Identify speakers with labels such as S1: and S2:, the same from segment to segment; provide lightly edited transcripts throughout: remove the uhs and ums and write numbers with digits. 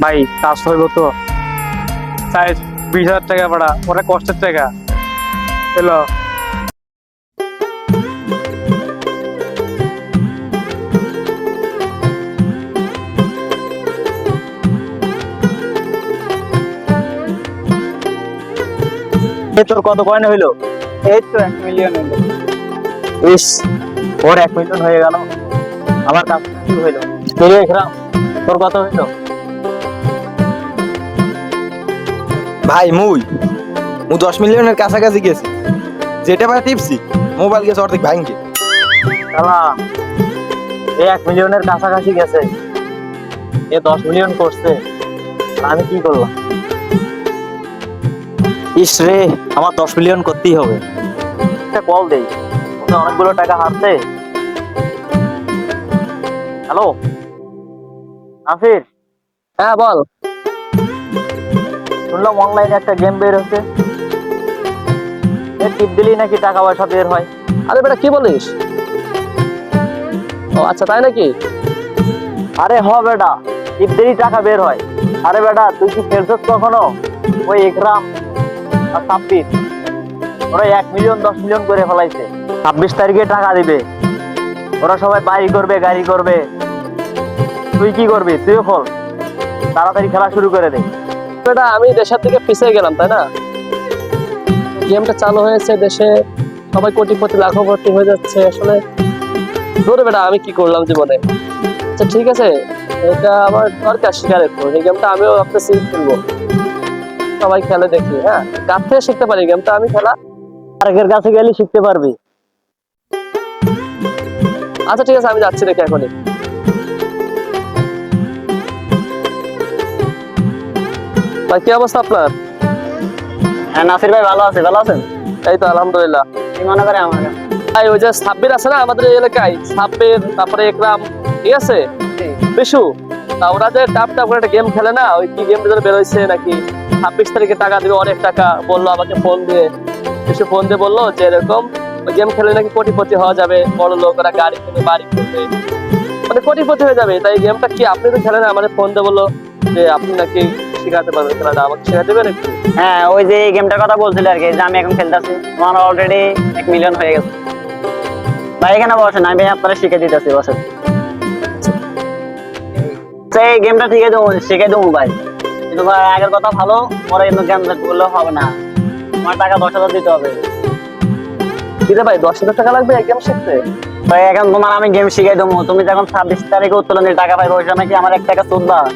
S1: ভাই কাজ হইব তো চাই 20,000 টাকা ভাড়া, ওরা কষ্টের টাকা এলো।
S2: তোর কত কয়েন হইলো?
S1: এই তো 1 মিলিয়ন হইলো।
S2: ইস, ওর 1 মিলিয়ন হয়ে গেল, আমার কাজ কি হইলো? ফিরে এলাম, তোর কত হইলো?
S3: ভাই মুই 10 মিলিয়নের কাছাকাছি গেছি, যেটা ভাই টিপসি মোবাইল গেছে অর্ধেক ভাঙ্গে।
S2: শালা, এ 1 মিলিয়নের কাছাকাছি গেছে, এ 10 মিলিয়ন করছে, আর আমি কি করলাম? ইস রে, আমার 10 মিলিয়ন করতেই হবে। একটা কল দেই, ওকে অনেকগুলো টাকা হারছে। হ্যালো নাসির। হ্যাঁ বল। শুনলাম অনলাইনে একটা গেম বের হচ্ছে, টিপ দিলেই নাকি টাকা পয়সা বের হয়। আরে বেটা কি বলিস? ও আচ্ছা, তাই নাকি? আরে হ বেটা, টিপ দিলেই টাকা বের হয়। আরে বেটা, তুই কি খেলছিস কখনো? ওই একরাম আর সাব্বির, ওরা 1 মিলিয়ন 10 মিলিয়ন করে ফেলাইছে। 26 তারিখে টাকা দিবে, ওরা সবাই বাড়ি করবে, গাড়ি করবে। তুই কি করবি? তুইও খোল, তাড়াতাড়ি খেলা শুরু করে দে। বেটা, আমি দেশের থেকে পিছিয়ে গেলাম, তাই না? গেমটা চালু হয়েছে, দেশে সবাই কোটিপতি লাখপতি হয়ে যাচ্ছে। আসলে ধরে বেটা, আমি কি করলাম জীবনে? আচ্ছা ঠিক আছে, এটা আমার দরকার স্বীকার করবো, এই গেমটা আমিও ভাবতেছি খেলবো। সবাই খেলে দেখি, হ্যাঁ কাছ থেকে শিখতে পারি গেমটা। আমি খেলা আরেকের কাছে গেলে শিখতে পারবি। আচ্ছা ঠিক আছে, আমি যাচ্ছি দেখি এখনই। ভাই কি অবস্থা আপনার? হ্যাঁ নাসির ভাই, ভালো আছে। ভালো আছেন? এই তো আলহামদুলিল্লাহ। কি মনে করে আমাকে? ভাই ওই যে সাব্বির আছে না আমাদের এই এলাকায়, সাব্বির, তারপরে একরাম, ঠিক আছে, বিশু, ওরা যে টাপ টাপ করে একটা গেম খেলে না, ওই কি গেম বের হয়েছে নাকি 26 তারিখে টাকা দিবে, অনেক টাকা বললো আমাকে ফোন দিয়ে। বিশু ফোন দিয়ে বললো যে এরকম ওই গেম খেলে নাকি কোটিপতি হওয়া যাবে, বড় লোক, ওরা গাড়ি কিনবে, বাড়ি কিনবে, মানে কোটিপতি হয়ে যাবে। তাই গেমটা কি আপনি তো খেলেন, আমাদের ফোন দিয়ে বললো যে আপনি নাকি শিখাতে পারবেন খেলাটা, আমাকে শিখাতে দেবেন একটু? হ্যাঁ, ওই যে এই গেমটার কথা বলছিল আর কি, যে আমি এখন খেলতেছি, আমার অলরেডি 1 মিলিয়ন হয়ে গেছে। ভাই এখানে বসেন, আমি আপনারা শিখে দিতেছি, বসেন। এই গেমটা ঠিক আছে, শিখে দেবো ভাই, কিন্তু ভাই আগের কথা ভালো, পরে কিন্তু গেম করলেও হবে না, আমার টাকা 10,000 দিতে হবে। কি রে ভাই, 10,000 টাকা লাগবে গেম শিখতে? ভাই এখন তোমার আমি গেম শিখাই দেবো, তুমি যখন 26 তারিখে উত্তোলনের টাকা পাইবে, ওই সময় কি আমার 1 টাকা সুদ দাও?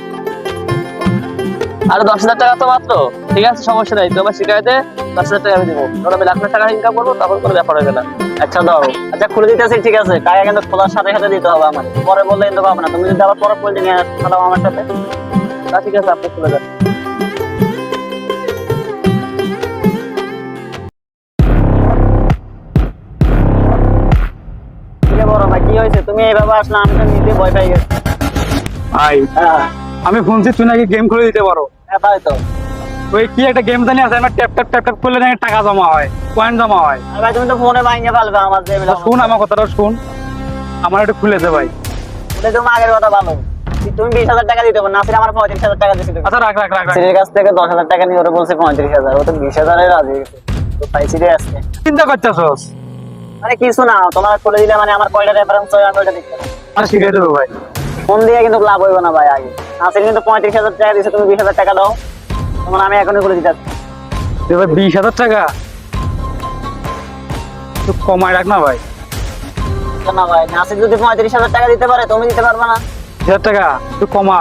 S2: আরে 10,000 টাকা তো মাত্র, ঠিক আছে সমস্যা নাই, তোমার শিখাইতে 10,000 টাকা আমি দিব, তখন আমি লাখ লাখ টাকা ইনকাম করবো, তখন কোনো ব্যাপার হবে না। আচ্ছা দাও, আচ্ছা খুলে দিতেছি, ঠিক আছে, টাকা কিন্তু খোলার সাথে সাথে দিতে হবে আমার, পরে বললে কিন্তু পাবো না। তুমি যদি আবার পরে বলতে নিয়ে আসো আমার সাথে, তা ঠিক আছে, আপনি খুলে দেন। বড় ভাই কি হয়েছে? তুমি এইভাবে আসলে আমি তো নিজে ভয় পাই গেছি।
S1: ভাই
S2: হ্যাঁ
S1: আমি শুনছি তুই নাকি গেম খুলে দিতে পারো।
S2: হ্যাঁ তাই তো।
S1: ওই কি একটা গেম জানি আছে, আমার ট্যাপ ট্যাপ ট্যাপ ট্যাপ করলে নাকি টাকা জমা হয়, পয়েন্ট জমা হয়।
S2: আর ভাই তুমি তো ফোনে ভাঙিয়ে ফেলবে আমার যে
S1: শুন আমার কথাটা শুন, আমার একটু খুলে দে ভাই।
S2: বলে তুমি আগের কথা ভালো, তুমি 20,000 টাকা দিতে পারো, নাসির আমার 35,000 টাকা দিয়েছিল।
S1: আচ্ছা রাখ রাখ রাখ রাখ।
S2: নাসিরের কাছ থেকে 10,000 টাকা নিয়ে ওরা বলছে 35,000, ও তো 20,000 এ রাজি হয়েছে, তো পাইছি রে আজকে।
S1: চিন্তা করতেছস?
S2: মানে কিছু না, তোমার খুলে দিলে মানে আমার কয়টা রেফারেন্স হয় আমি ওইটা দেখতে পাবো।
S1: আর শিখাই দেবো ভাই।
S2: ফোন দিয়ে কিন্তু লাভ হইব না ভাই। আগে নাসির কিন্তু 35,000 টাকা দিয়েছে, তুমি 20,000 টাকা দাও, তোমার আমি এখনই খুলে দিতে।
S1: এবার 20,000 টাকা একটু কমায় রাখ না ভাই।
S2: না ভাই, নাসির যদি 35,000 টাকা দিতে পারে, তুমি দিতে পারবে না?
S1: 20,000 টাকা একটু কমা।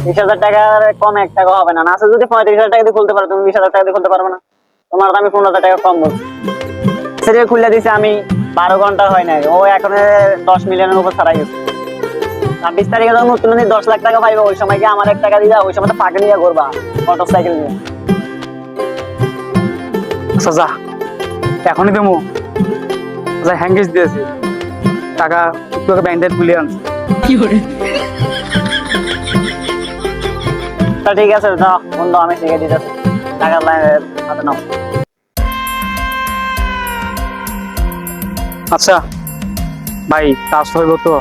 S2: 20,000 টাকার কম 1 টাকা হবে না। নাসির যদি 35,000 টাকা দিয়ে খুলতে পারে, তুমি 20,000 টাকা দিয়ে খুলতে পারবে না? তোমার আমি 15,000 টাকা কম বলছি। সেটা খুলে দিছে আমি 12 ঘন্টা হয় নাই, ও এখন 10 মিলিয়নের উপর ছাড়াই গেছে। 26 তারিখে যখন উত্তোলনী 10 লাখ টাকা পাইবে, ওই সময় কি আমার 1 টাকা দিয়ে ওই সময় তো ফাঁকে নিয়ে ঘুরবা মোটর সাইকেল নিয়ে।
S1: আচ্ছা যা, এখনই দেবো। আচ্ছা হ্যাঙ্গেজ দিয়েছি, টাকা একটু ব্যান্ডেড খুলে আনছি।
S2: তা ঠিক আছে, যাও বন্ধু, আমি শিখে দিতেছি, টাকা হাতে নাও।
S1: আচ্ছা ভাই কাজ হইব তো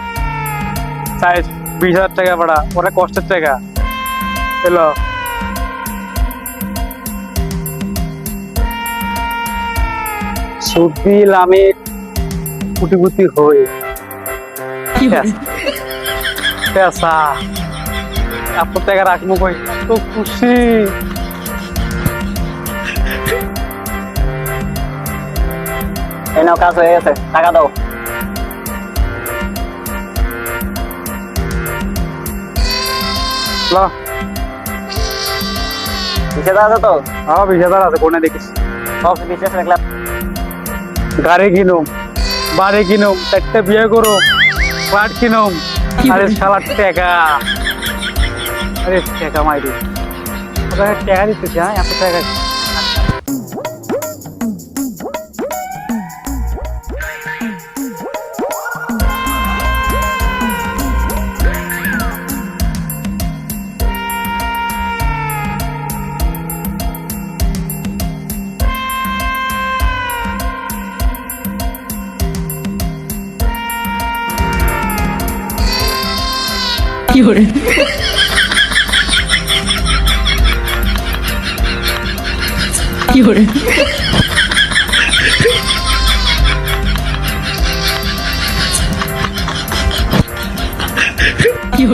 S1: চাই 20,000 টাকা ভাড়া, ওরা কষ্টের টাকা এলো সুদিল আমি কুটি হই পেশা এত টাকা রাখবো কই তো খুশি
S2: এই নাও, কাজ হয়ে গেছে, টাকা দাও।
S1: ল
S2: 20,000 আছে তো?
S1: 20,000 আছে কোনে দেখিস
S2: সব বিশ্বাস রাখলাম।
S1: গাড়ি কিনুম বাড়ি কিনুম 4টে বিয়ে করো ফ্ল্যাট কিনুম আরে শালা টাকা আরে টাকা মাইরি টাকা দিতেছি হ্যাঁ এত টাকা
S4: কি